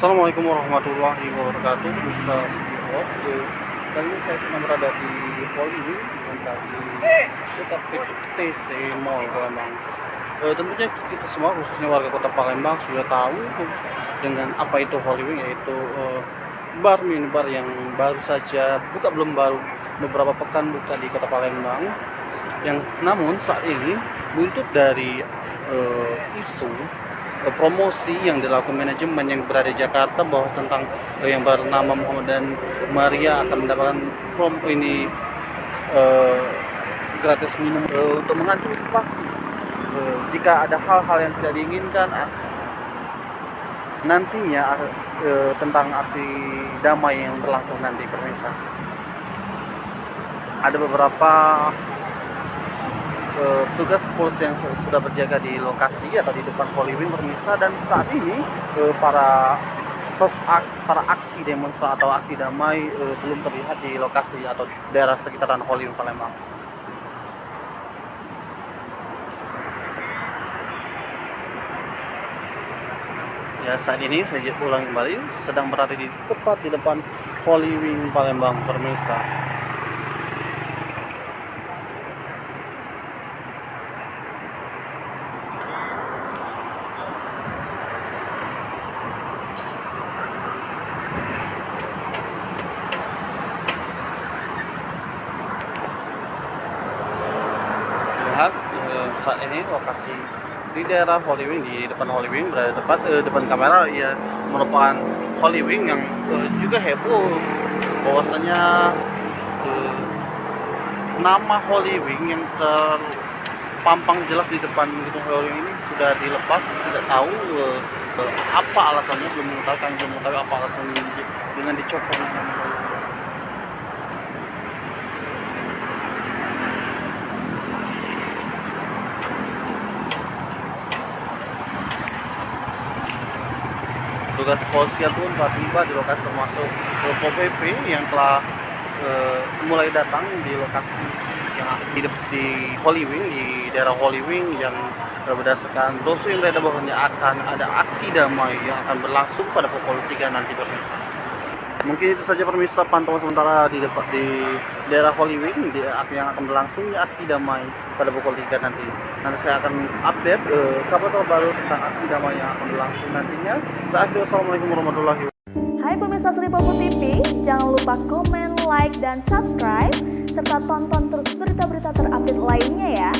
Assalamualaikum warahmatullahi wabarakatuh. Bisa bos. Kali ini saya sedang berada di Hollywood di dekat TC Mall Palembang. Tentunya kita semua khususnya warga kota Palembang sudah tahu dengan apa itu Hollywood, yaitu bar minibar yang baru saja buka, belum baru beberapa pekan buka di kota Palembang. Yang namun saat ini buntut dari isu promosi yang dilakukan manajemen yang berada di Jakarta bahwa tentang yang bernama Muhammad dan Maria akan mendapatkan gratis minum untuk mengantisipasi jika ada hal-hal yang tidak diinginkan nantinya tentang aksi damai yang berlangsung nanti. Pemirsa, ada beberapa tugas kepolisian yang sudah berjaga di lokasi atau di depan Hollywood, pemirsa, dan saat ini para aksi demonstrasi atau aksi damai belum terlihat di lokasi atau daerah sekitaran Hollywood Palembang. Ya, saat ini saya ulang kembali sedang berada tepat di depan Hollywood Palembang, pemirsa. Saat ini lokasi di daerah Hollywood, di depan Hollywood, berada tepat depan kamera, ya, merupakan Hollywood yang juga heboh bahwasanya nama Hollywood yang terpampang jelas di depan gedung Hollywood ini sudah dilepas. Tidak tahu apa alasannya, belum mengetahui apa alasannya dengan dicopotnya nama Hollywood. Tugas kepolisian pun tiba di lokasi, termasuk Pol PP yang telah mulai datang di lokasi yang di Hollywood, di daerah Hollywood, yang berdasarkan brosur yang beredar bahwa akan ada aksi damai yang akan berlangsung pada pukul 3 nanti, pemirsa. Mungkin itu saja, pemirsa, pantauan sementara di daerah Hollywood yang akan berlangsung aksi damai pada pukul 3 nanti. Nanti saya akan update kabar terbaru tentang aksi damai yang akan berlangsung nantinya. Assalamualaikum warahmatullahi wabarakatuh. Hai pemirsa Sri Popo TV, jangan lupa komen, like, dan subscribe, serta tonton terus berita-berita terupdate lainnya ya.